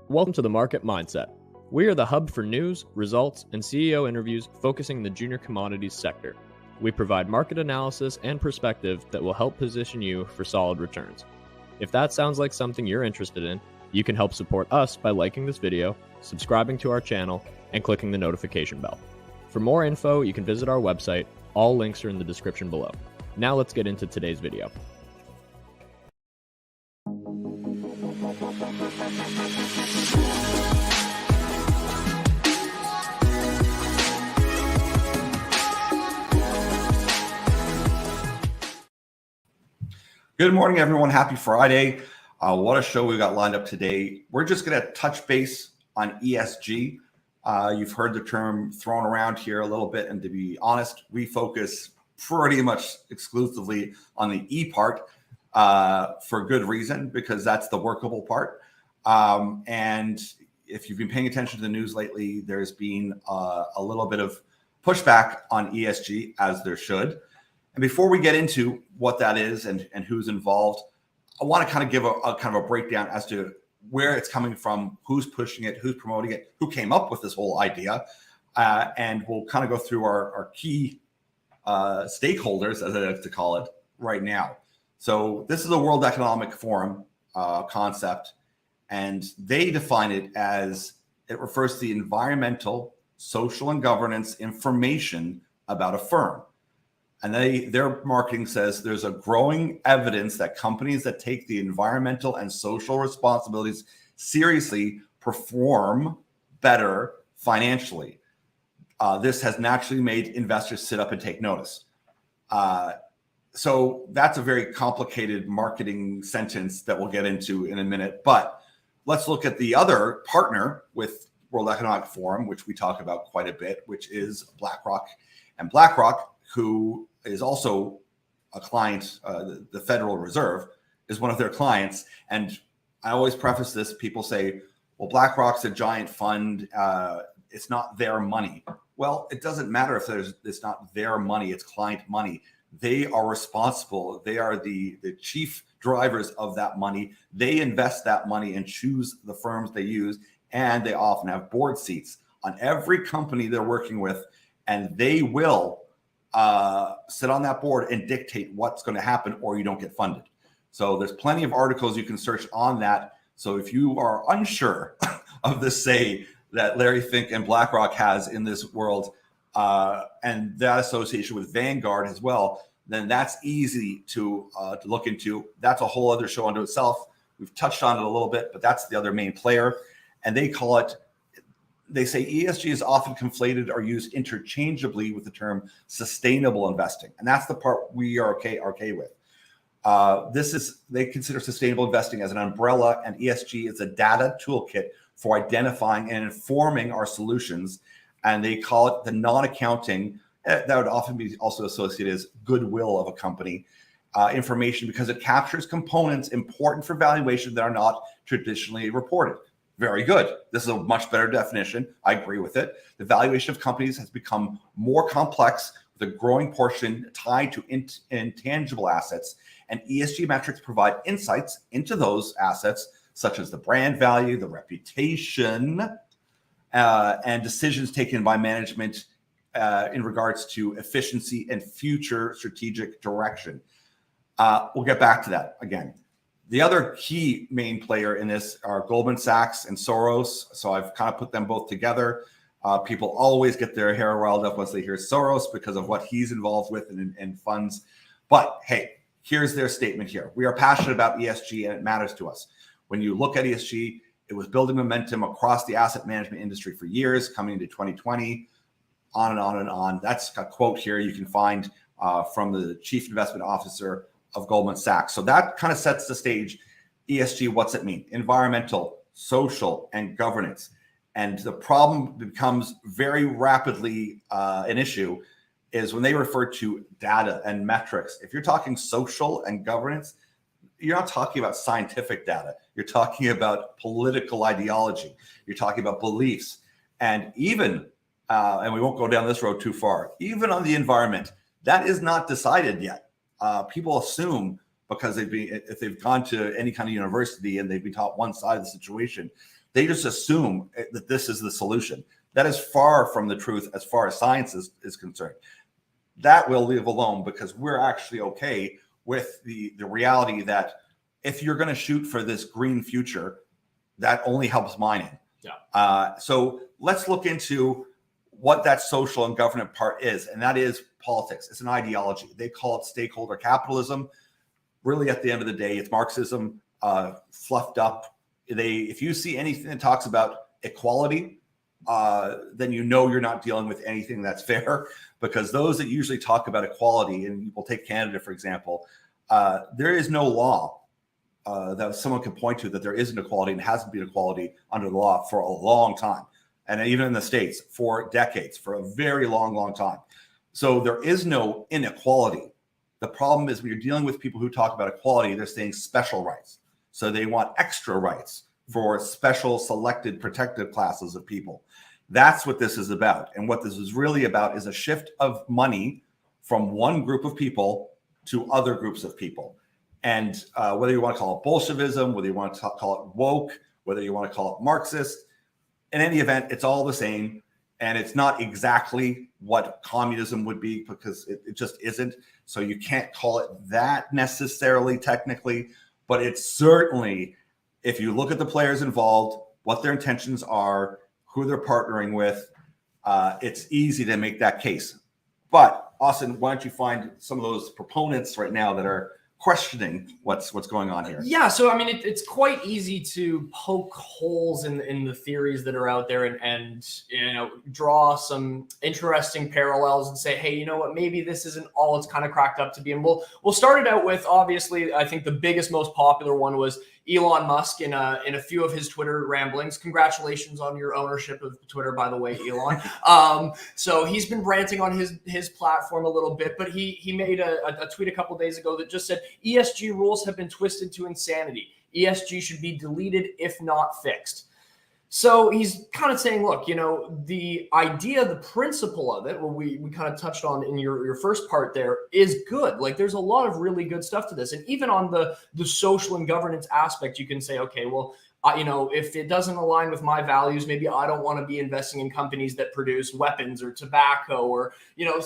Welcome to the Market Mindset. We are the hub for news, results, and CEO interviews focusing the junior commodities sector. We provide market analysis and perspective that will help position you for solid returns. If that sounds like something you're interested in, you can help support us by liking this video, subscribing to our channel, and clicking the notification bell. For more info, you can visit our website. All links are in the description below. Now let's get into today's video. Good morning, everyone. Happy Friday. What a show we got lined up today. We're just going to touch base on ESG. You've heard the term thrown around here a little bit, and to be honest, we focus pretty much exclusively on the E part for good reason, because that's the workable part. And if you've been paying attention to the news lately, there's been a little bit of pushback on ESG, as there should. And before we get into what that is and who's involved, I want to kind of give a kind of a breakdown as to where it's coming from, who's pushing it, who's promoting it, who came up with this whole idea. And we'll kind of go through our key stakeholders, as I like to call it, right now. So this is a World Economic Forum concept, and they define it as it refers to the environmental, social, and governance information about a firm. And their marketing says there's a growing evidence that companies that take the environmental and social responsibilities seriously perform better financially. This has naturally made investors sit up and take notice. So that's a very complicated marketing sentence that we'll get into in a minute. But let's look at the other partner with World Economic Forum, which we talk about quite a bit, which is BlackRock. And BlackRock, who is also a client, the Federal Reserve is one of their clients. And I always preface this, people say, well, BlackRock's a giant fund. It's not their money. Well, it doesn't matter if it's not their money, it's client money. They are responsible. They are the chief drivers of that money. They invest that money and choose the firms they use. And they often have board seats on every company they're working with. And they will sit on that board and dictate what's going to happen, or you don't get funded. So there's plenty of articles you can search on that. So if you are unsure of the say that Larry Fink and BlackRock has in this world, and that association with Vanguard as well, then that's easy to look into. That's a whole other show unto itself. We've touched on it a little bit, but that's the other main player. And they call it, they say ESG is often conflated or used interchangeably with the term sustainable investing. And that's the part we are okay with. They consider sustainable investing as an umbrella, and ESG is a data toolkit for identifying and informing our solutions. And they call it the non-accounting, that would often be also associated as goodwill of a company, information, because it captures components important for valuation that are not traditionally reported. Very good. This is a much better definition. I agree with it. The valuation of companies has become more complex, with a growing portion tied to intangible assets, and ESG metrics provide insights into those assets, such as the brand value, the reputation, and decisions taken by management in regards to efficiency and future strategic direction. We'll get back to that again. The other key main player in this are Goldman Sachs and Soros. So I've kind of put them both together. People always get their hair riled up once they hear Soros because of what he's involved with in funds. But hey, here's their statement here. We are passionate about ESG and it matters to us. When you look at ESG, it was building momentum across the asset management industry for years, coming into 2020, on and on and on. That's a quote here you can find from the chief investment officer of Goldman Sachs. So that kind of sets the stage. ESG, what's it mean? Environmental, social, and governance. And the problem becomes very rapidly an issue is when they refer to data and metrics. If you're talking social and governance, you're not talking about scientific data. You're talking about political ideology. You're talking about beliefs. And even, and we won't go down this road too far, even on the environment, that is not decided yet. People assume because if they've gone to any kind of university and they've been taught one side of the situation, They just assume that this is the solution. That is far from the truth as far as science is concerned. That we'll leave alone, because we're actually okay with the reality that if you're going to shoot for this green future, that only helps mining. Yeah. So let's look into what that social and governance part is, and that is politics. It's an ideology. They call it stakeholder capitalism. Really, at the end of the day, it's Marxism fluffed up. If you see anything that talks about equality, then you know you're not dealing with anything that's fair, because those that usually talk about equality, and we'll take Canada for example, there is no law that someone can point to that there isn't equality, and hasn't been equality under the law for a long time. And even in the States for decades, for a very long time. So there is no inequality. The problem is when you're dealing with people who talk about equality, they're saying special rights. So they want extra rights for special selected protected classes of people. That's what this is about. And what this is really about is a shift of money from one group of people to other groups of people. And whether you want to call it Bolshevism, whether you want to call it woke, whether you want to call it Marxist, in any event, it's all the same. And it's not exactly what communism would be, because it just isn't. So you can't call it that necessarily technically, but it's certainly, if you look at the players involved, what their intentions are, who they're partnering with, it's easy to make that case. But Austin, why don't you find some of those proponents right now that are questioning what's going on here? Yeah, so I mean, it's quite easy to poke holes in the theories that are out there, and draw some interesting parallels and say, hey, you know what, maybe this isn't all it's kind of cracked up to be. And we'll start it out with, obviously, I think the biggest, most popular one was Elon Musk in a few of his Twitter ramblings. Congratulations on your ownership of Twitter, by the way, Elon. So he's been ranting on his platform a little bit, but he made a tweet a couple of days ago that just said ESG rules have been twisted to insanity. ESG should be deleted if not fixed. So he's kind of saying, look, the idea, the principle of it, what we kind of touched on in your first part there, is good. Like, there's a lot of really good stuff to this. And even on the social and governance aspect, you can say, okay, well, if it doesn't align with my values, maybe I don't want to be investing in companies that produce weapons or tobacco or,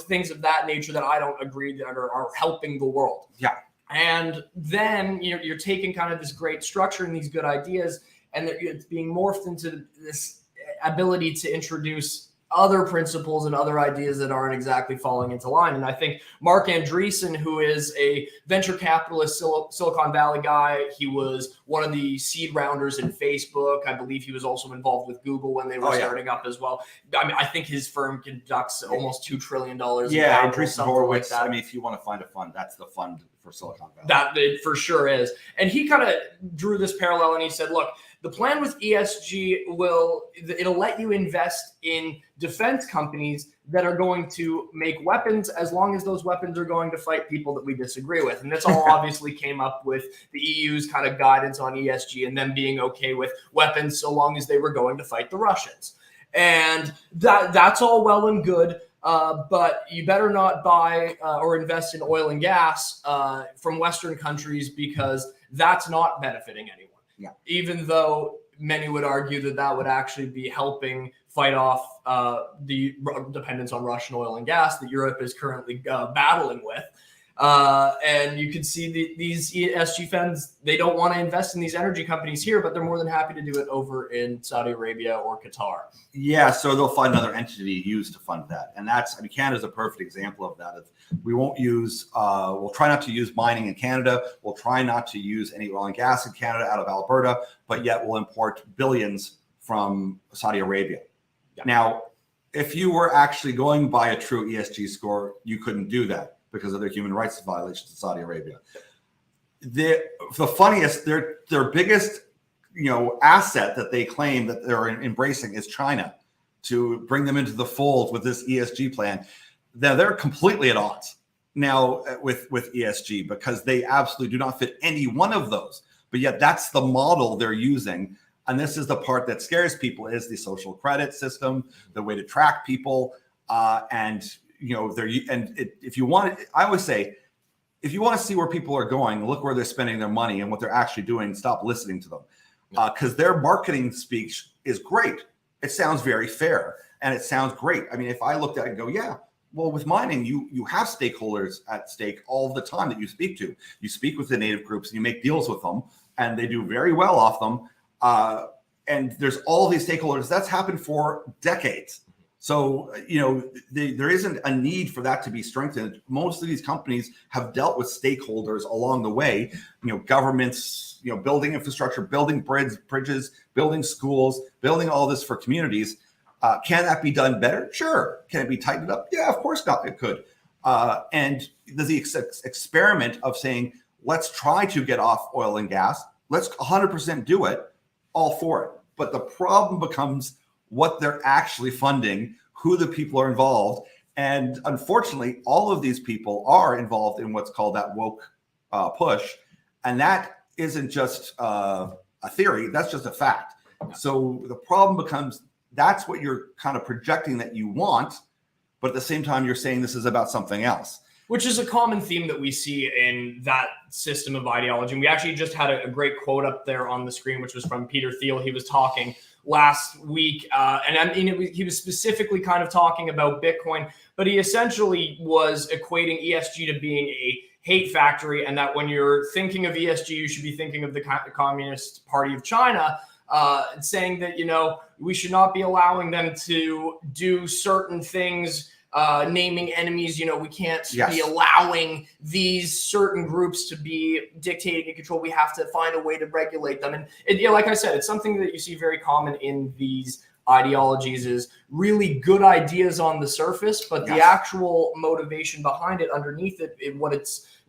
things of that nature that I don't agree that are helping the world. Yeah. And then you're taking kind of this great structure and these good ideas, and it's being morphed into this ability to introduce other principles and other ideas that aren't exactly falling into line. And I think Mark Andreessen, who is a venture capitalist, Silicon Valley guy, he was one of the seed rounders in Facebook. I believe he was also involved with Google when they were starting up as well. I mean, I think his firm conducts almost $2 trillion. Yeah, Andreessen Horowitz. Like, I mean, if you want to find a fund, that's the fund for Silicon Valley. That it for sure is. And he kind of drew this parallel, and he said, look, the plan with ESG it'll let you invest in defense companies that are going to make weapons, as long as those weapons are going to fight people that we disagree with. And this all obviously came up with the EU's kind of guidance on ESG, and them being okay with weapons so long as they were going to fight the Russians. And that's all well and good. But you better not buy or invest in oil and gas from Western countries, because that's not benefiting anyone. Yeah. Even though many would argue that would actually be helping fight off the dependence on Russian oil and gas that Europe is currently battling with. And you can see these ESG funds, they don't want to invest in these energy companies here, but they're more than happy to do it over in Saudi Arabia or Qatar. Yeah, so they'll find another entity used to fund that. And Canada's a perfect example of that. We won't use, we'll try not to use mining in Canada. We'll try not to use any oil and gas in Canada out of Alberta, but yet we'll import billions from Saudi Arabia. Yeah. Now, if you were actually going by a true ESG score, you couldn't do that because of their human rights violations in Saudi Arabia. The funniest, their biggest, asset that they claim that they're embracing is China, to bring them into the fold with this ESG plan. Now they're completely at odds now with ESG, because they absolutely do not fit any one of those. But yet that's the model they're using. And this is the part that scares people, is the social credit system, the way to track people, if you want, I always say, if you want to see where people are going, look where they're spending their money and what they're actually doing. Stop listening to them. because their marketing speech is great. It sounds very fair and it sounds great. I mean, if I looked at it and go, yeah, well, with mining, you have stakeholders at stake all the time that you speak to. You speak with the native groups and you make deals with them, and they do very well off them. And there's all these stakeholders. That's happened for decades. So, there isn't a need for that to be strengthened. Most of these companies have dealt with stakeholders along the way, governments, building infrastructure, building bridges, building schools, building all this for communities. Can that be done better? Sure. Can it be tightened up? Yeah, of course not. It could. And the experiment of saying, let's try to get off oil and gas. Let's 100% do it. All for it. But the problem becomes what they're actually funding, who the people are involved. And unfortunately, all of these people are involved in what's called that woke push. And that isn't just a theory, that's just a fact. So the problem becomes, that's what you're kind of projecting that you want, but at the same time, you're saying this is about something else. Which is a common theme that we see in that system of ideology. And we actually just had a great quote up there on the screen, which was from Peter Thiel. He was talking last week, and I mean, he was specifically kind of talking about Bitcoin, but he essentially was equating ESG to being a hate factory, and that when you're thinking of ESG, you should be thinking of the Communist Party of China, saying that, we should not be allowing them to do certain things, naming enemies. We can't be allowing these certain groups to be dictating and control. We have to find a way to regulate them. And like I said, it's something that you see very common in these ideologies, is really good ideas on the surface, but the actual motivation behind it, underneath it,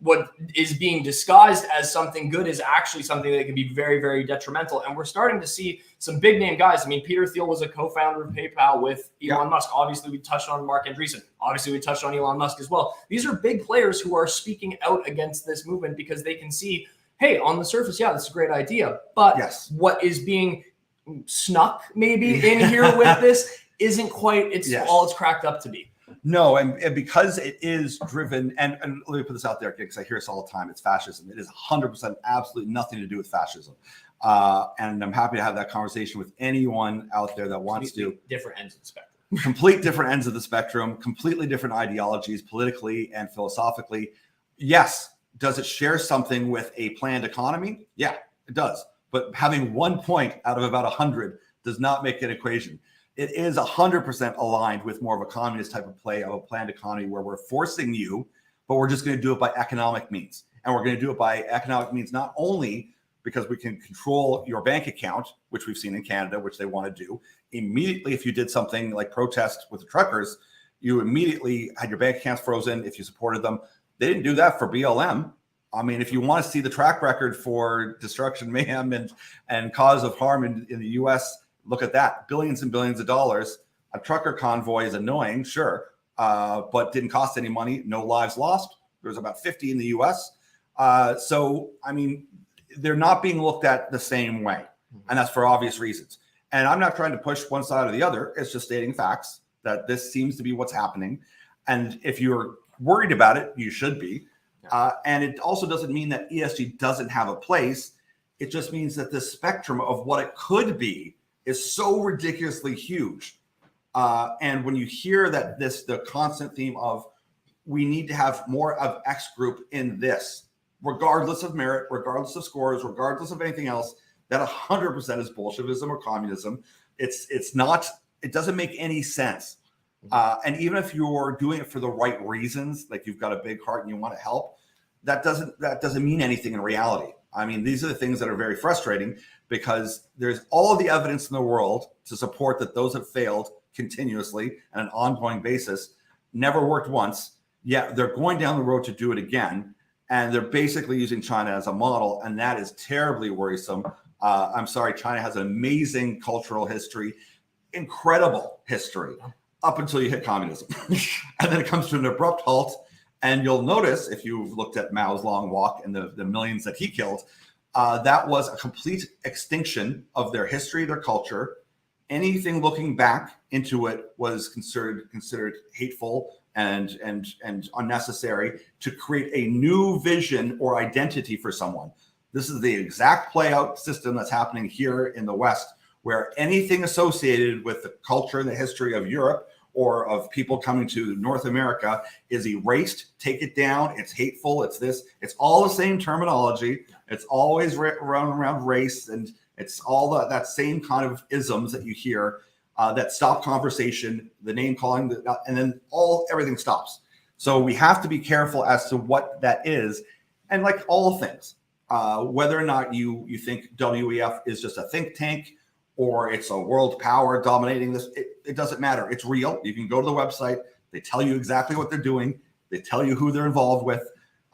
what is being disguised as something good is actually something that can be very, very detrimental. And we're starting to see some big name guys. I mean, Peter Thiel was a co-founder of PayPal with Elon Musk. Obviously, we touched on Mark Andreessen. Obviously, we touched on Elon Musk as well. These are big players who are speaking out against this movement because they can see, hey, on the surface, this is a great idea. But what is being snuck maybe in here with this isn't quite all it's cracked up to be. No, and because it is driven, and let me put this out there because I hear this all the time, it's fascism. It is 100% absolutely nothing to do with fascism. And I'm happy to have that conversation with anyone out there that wants to. Different ends of the spectrum. Complete different ends of the spectrum, completely different ideologies, politically and philosophically. Yes. Does it share something with a planned economy? Yeah, it does. But having 1 point out of about 100 does not make an equation. It is 100% aligned with more of a communist type of play of a planned economy where we're forcing you, but we're just going to do it by economic means. And we're going to do it by economic means, not only because we can control your bank account, which we've seen in Canada, which they want to do. Immediately, if you did something like protest with the truckers, you immediately had your bank accounts frozen if you supported them. They didn't do that for BLM. I mean, if you want to see the track record for destruction, mayhem, and cause of harm in the U.S., look at that. Billions and billions of dollars. A trucker convoy is annoying, sure, but didn't cost any money. No lives lost. There's about 50 in the U.S. So, I mean, they're not being looked at the same way. And that's for obvious reasons. And I'm not trying to push one side or the other. It's just stating facts that this seems to be what's happening. And if you're worried about it, you should be. And it also doesn't mean that ESG doesn't have a place. It just means that the spectrum of what it could be is so ridiculously huge. And when you hear that the constant theme of we need to have more of X group in this, regardless of merit, regardless of scores, regardless of anything else, that 100% is Bolshevism or communism. It's not, it doesn't make any sense. And even if you're doing it for the right reasons, like you've got a big heart and you want to help, that doesn't mean anything in reality. I mean, these are the things that are very frustrating because there's all of the evidence in the world to support that those have failed continuously on an ongoing basis, never worked once, yet they're going down the road to do it again. And they're basically using China as a model. And that is terribly worrisome. I'm sorry, China has an amazing cultural history, incredible history, up until you hit communism. And then it comes to an abrupt halt. And you'll notice, if you've looked at Mao's Long Walk and the millions that he killed, that was a complete extinction of their history, their culture. Anything looking back into it was considered hateful and unnecessary to create a new vision or identity for someone. This is the exact play out system that's happening here in the West, where anything associated with the culture and the history of Europe or of people coming to North America is erased, take it down, it's hateful, it's this, it's all the same terminology. It's always around race, and it's all that same kind of isms that you hear that stop conversation, the name calling, and then everything stops. So we have to be careful as to what that is. And like all things, whether or not you think WEF is just a think tank or it's a world power dominating this, it doesn't matter. It's real. You can go to the website. They tell you exactly what they're doing. They tell you who they're involved with.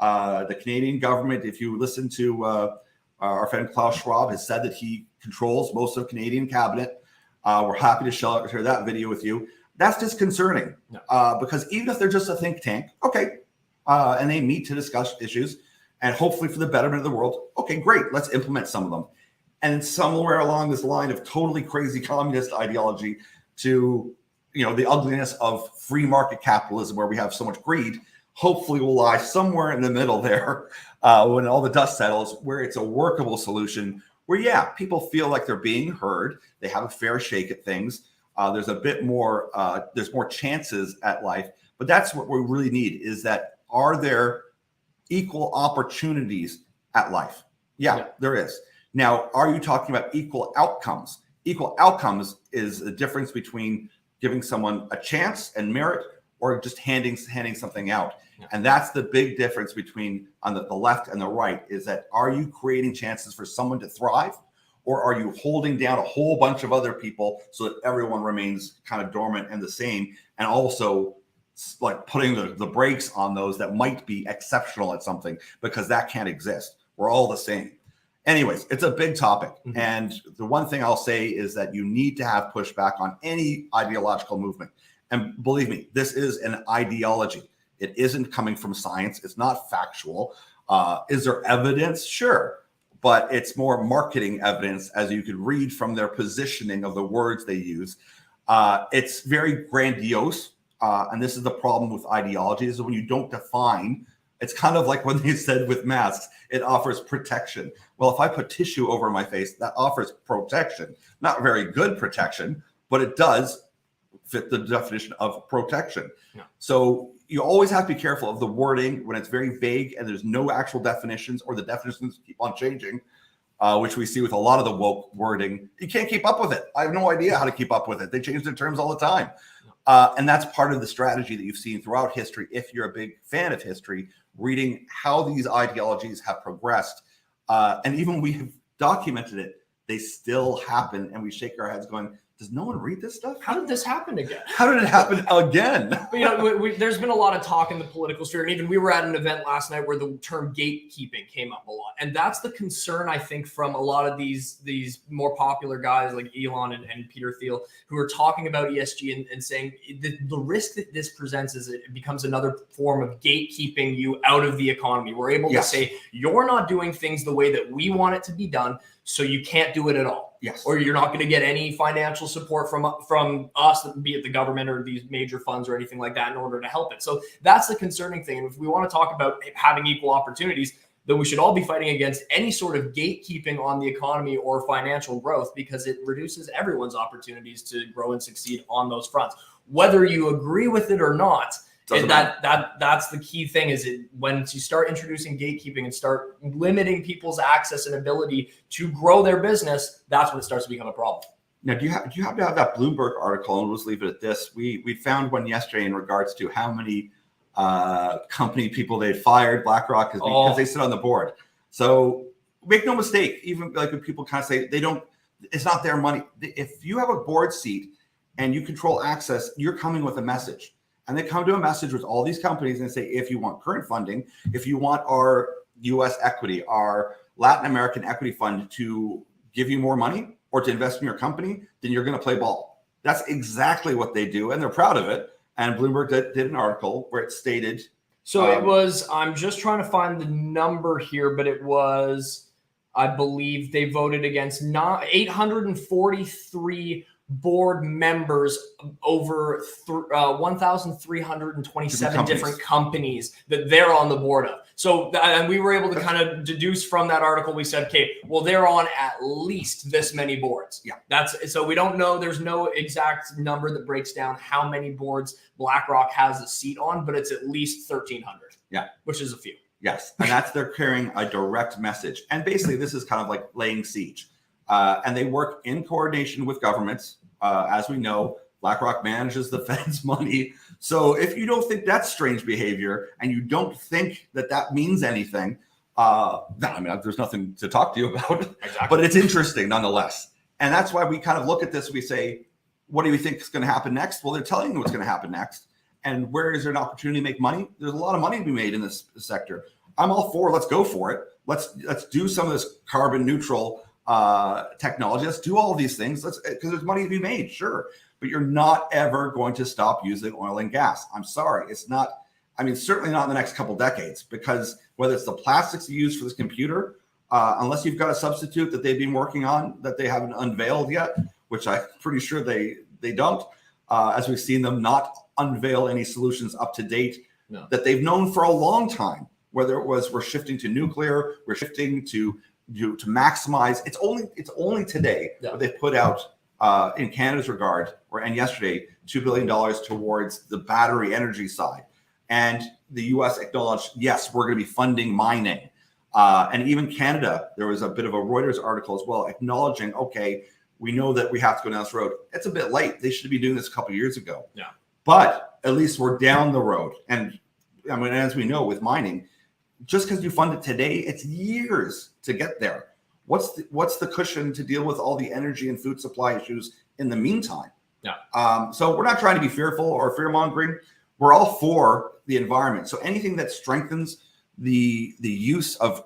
The Canadian government, if you listen to our friend Klaus Schwab, has said that he controls most of Canadian cabinet. We're happy to share that video with you. That's disconcerting because even if they're just a think tank, okay, and they meet to discuss issues and hopefully for the betterment of the world, okay, great, let's implement some of them. And somewhere along this line of totally crazy communist ideology to, the ugliness of free market capitalism where we have so much greed, hopefully will lie somewhere in the middle there when all the dust settles, where it's a workable solution where, people feel like they're being heard. They have a fair shake at things. There's a bit more, there's more chances at life. But that's what we really need is that are there equal opportunities at life? Yeah, there is. Now, are you talking about equal outcomes? Equal outcomes is the difference between giving someone a chance and merit or just handing something out. And that's the big difference between on the left and the right is that are you creating chances for someone to thrive or are you holding down a whole bunch of other people so that everyone remains kind of dormant and the same and also like putting the brakes on those that might be exceptional at something because that can't exist. We're all the same. Anyways, it's a big topic. Mm-hmm. And the one thing I'll say is that you need to have pushback on any ideological movement. And believe me, this is an ideology. It isn't coming from science. It's not factual. Is there evidence? Sure. But it's more marketing evidence, as you could read from their positioning of the words they use. It's very grandiose. And this is the problem with ideologies is when you don't define. It's kind of like when they said with masks, it offers protection. Well, if I put tissue over my face, that offers protection. Not very good protection, but it does fit the definition of protection. Yeah. So you always have to be careful of the wording when it's very vague and there's no actual definitions or the definitions keep on changing, which we see with a lot of the woke wording. You can't keep up with it. I have no idea how to keep up with it. They change their terms all the time. And that's part of the strategy that you've seen throughout history. If you're a big fan of history, reading how these ideologies have progressed. And even we have documented it, they still happen. And we shake our heads going, does no one read this stuff? How did this happen again? How did it happen again? But, there's been a lot of talk in the political sphere. And even we were at an event last night where the term gatekeeping came up a lot. And that's the concern, I think, from a lot of these more popular guys like Elon and Peter Thiel, who are talking about ESG and saying the risk that this presents is it becomes another form of gatekeeping you out of the economy. We're able to say, you're not doing things the way that we want it to be done, so you can't do it at all. Yes. Or you're not going to get any financial support from us, be it the government or these major funds or anything like that in order to help it. So that's the concerning thing. And if we want to talk about having equal opportunities, then we should all be fighting against any sort of gatekeeping on the economy or financial growth because it reduces everyone's opportunities to grow and succeed on those fronts. Whether you agree with it or not, that's the key thing is when you start introducing gatekeeping and start limiting people's access and ability to grow their business, that's when it starts to become a problem. Now, do you happen to have that Bloomberg article? And we'll just leave it at this. We found one yesterday in regards to how many company people they fired BlackRock because they sit on the board. So make no mistake, even like when people kind of say it's not their money. If you have a board seat and you control access, you're coming with a message. And they come to a message with all these companies and say, if you want current funding, if you want our US equity, our Latin American equity fund to give you more money or to invest in your company, then you're going to play ball. That's exactly what they do. And they're proud of it. And Bloomberg did an article where it stated. So it was, I'm just trying to find the number here, but it was, I believe they voted against 843 board members over 1,327 different companies that they're on the board of. So, and we were able to kind of deduce from that article, we said, okay, well, they're on at least this many boards. Yeah. So we don't know, there's no exact number that breaks down how many boards BlackRock has a seat on, but it's at least 1,300. Yeah. Which is a few. Yes. And they're carrying a direct message. And basically this is kind of like laying siege. And they work in coordination with governments. As we know, BlackRock manages the Fed's money. So if you don't think that's strange behavior and you don't think that that means anything, I mean, there's nothing to talk to you about. Exactly. But it's interesting nonetheless. And that's why we kind of look at this. We say, what do you think is going to happen next? Well, they're telling you what's going to happen next. And where is there an opportunity to make money? There's a lot of money to be made in this sector. I'm all for, let's go for it. Let's do some of this carbon neutral technology. Let's do all of these things. Because there's money to be made, sure. But you're not ever going to stop using oil and gas. I'm sorry. It's not, I mean, certainly not in the next couple decades, because whether it's the plastics you use for this computer, unless you've got a substitute that they've been working on that they haven't unveiled yet, which I'm pretty sure they don't, as we've seen them not unveil any solutions up to date that they've known for a long time, whether it was we're shifting to nuclear, we're shifting to maximize. It's only today that they put out in Canada's regard, and yesterday, $2 billion towards the battery energy side. And the US acknowledged, yes, we're going to be funding mining. And even Canada, there was a bit of a Reuters article as well, acknowledging, okay, we know that we have to go down this road. It's a bit late. They should be doing this a couple of years ago. Yeah. But at least we're down the road. And I mean, as we know with mining, just because you fund it today, it's years to get there. What's the cushion to deal with all the energy and food supply issues in the meantime? Yeah. So we're not trying to be fearful or fear mongering. We're all for the environment. So anything that strengthens the use of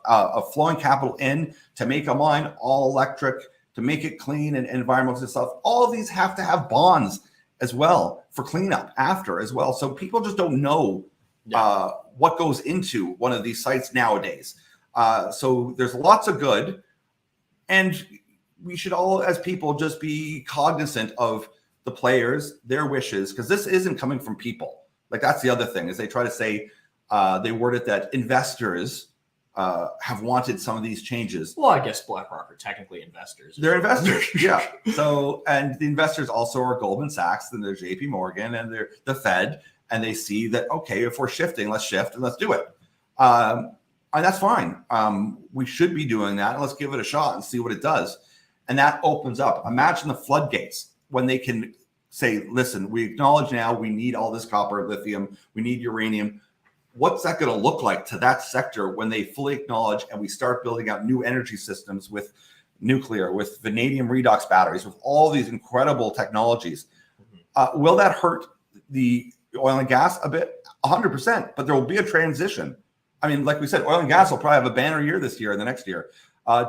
flowing capital in to make a mine all electric, to make it clean and environmental stuff, all of these have to have bonds as well for cleanup after as well. So people just don't know what goes into one of these sites nowadays. So there's lots of good, and we should all, as people, just be cognizant of the players, their wishes, because this isn't coming from people. Like, that's the other thing, is they try to say, they word it that investors have wanted some of these changes. Well, I guess BlackRock are technically investors. They're investors, yeah. So, and the investors also are Goldman Sachs, and they're JP Morgan, and they're the Fed, and they see that, okay, if we're shifting, let's shift and let's do it. And that's fine. We should be doing that, and let's give it a shot and see what it does. And that opens up. Imagine the floodgates when they can say, listen, we acknowledge now we need all this copper, lithium, we need uranium. What's that going to look like to that sector when they fully acknowledge and we start building out new energy systems with nuclear, with vanadium redox batteries, with all these incredible technologies? Will that hurt the oil and gas a bit? 100%, but there will be a transition. I mean, like we said, oil and gas will probably have a banner year this year and the next year,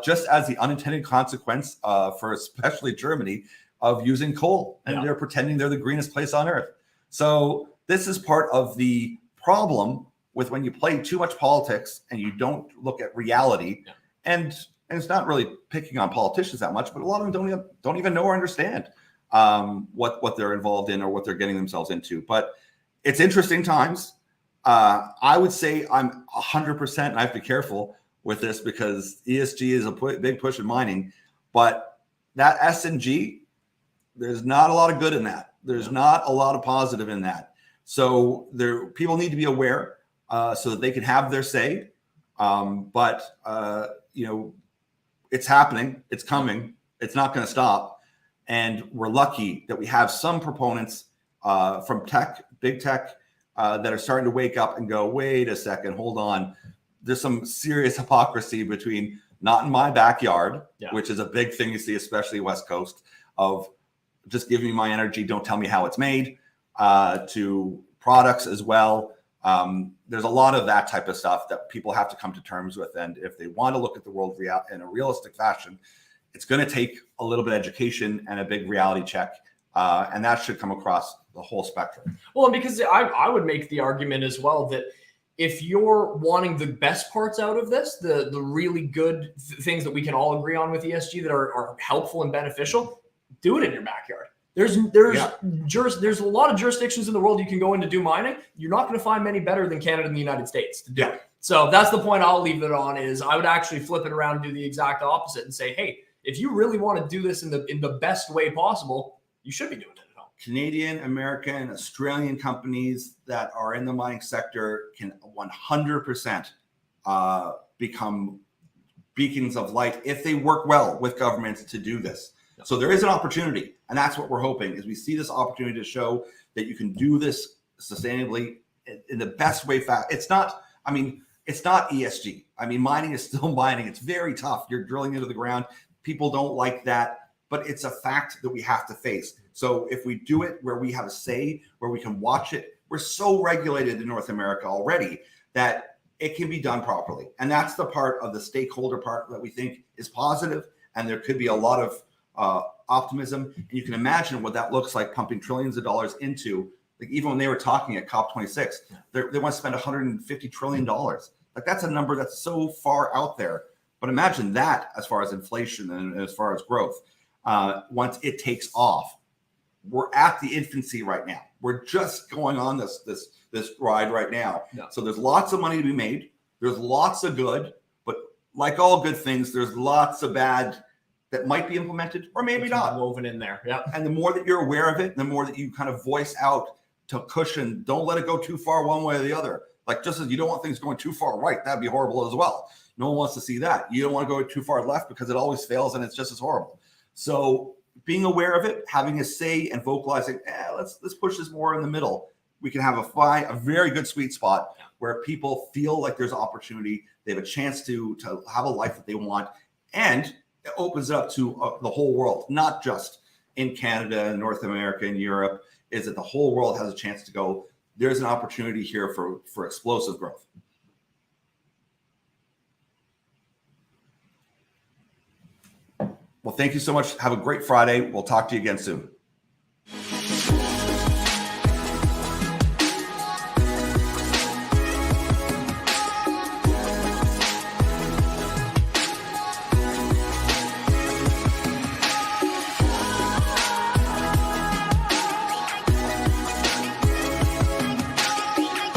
just as the unintended consequence for especially Germany of using coal, and they're pretending they're the greenest place on earth. So this is part of the problem with when you play too much politics and you don't look at reality. And it's not really picking on politicians that much, but a lot of them don't even know or understand what they're involved in or what they're getting themselves into. But it's interesting times. I would say I'm 100%, and I have to be careful with this because ESG is a big push in mining, but that S&G, there's not a lot of good in that. There's not a lot of positive in that. So people need to be aware so that they can have their say. But it's happening. It's coming. It's not going to stop. And we're lucky that we have some proponents from tech, big tech, that are starting to wake up and go, wait a second, hold on. There's some serious hypocrisy between not in my backyard, which is a big thing you see, especially West Coast, of just give me my energy, don't tell me how it's made, to products as well. There's a lot of that type of stuff that people have to come to terms with. And if they want to look at the world in a realistic fashion, it's going to take a little bit of education and a big reality check. And that should come across the whole spectrum. Well, because I would make the argument as well that if you're wanting the best parts out of this, the really good things that we can all agree on with ESG that are helpful and beneficial, do it in your backyard. There's Yeah. there's a lot of jurisdictions in the world you can go in to do mining. You're not going to find many better than Canada and the United States to do Yeah. it. So that's the point I'll leave it on, is I would actually flip it around and do the exact opposite and say, hey, if you really want to do this in the best way possible, you should be doing it at home. Canadian, American, Australian companies that are in the mining sector can 100% become beacons of light if they work well with governments to do this. Yep. So there is an opportunity, and that's what we're hoping, is we see this opportunity to show that you can do this sustainably in the best way. It's not ESG. I mean, mining is still mining. It's very tough. You're drilling into the ground. People don't like that, but it's a fact that we have to face. So if we do it where we have a say, where we can watch it, we're so regulated in North America already that it can be done properly. And that's the part of the stakeholder part that we think is positive, and there could be a lot of optimism. And you can imagine what that looks like, pumping trillions of dollars into, like, even when they were talking at COP26, they want to spend $150 trillion. Like, that's a number that's so far out there. But imagine that as far as inflation and as far as growth. Once it takes off, we're at the infancy right now. We're just going on this ride right now. Yeah. So there's lots of money to be made. There's lots of good, but like all good things, there's lots of bad that might be implemented or maybe not. Woven in there. Yeah. And the more that you're aware of it, the more that you kind of voice out to cushion, don't let it go too far one way or the other. Like, just as you don't want things going too far right, that'd be horrible as well. No one wants to see that. You don't want to go too far left because it always fails and it's just as horrible. So being aware of it, having a say and vocalizing, let's push this more in the middle. We can have a very good sweet spot where people feel like there's opportunity. They have a chance to have a life that they want, and it opens it up to the whole world, not just in Canada, North America, and Europe. Is that the whole world has a chance to go, there's an opportunity here for explosive growth. Well, thank you so much. Have a great Friday. We'll talk to you again soon.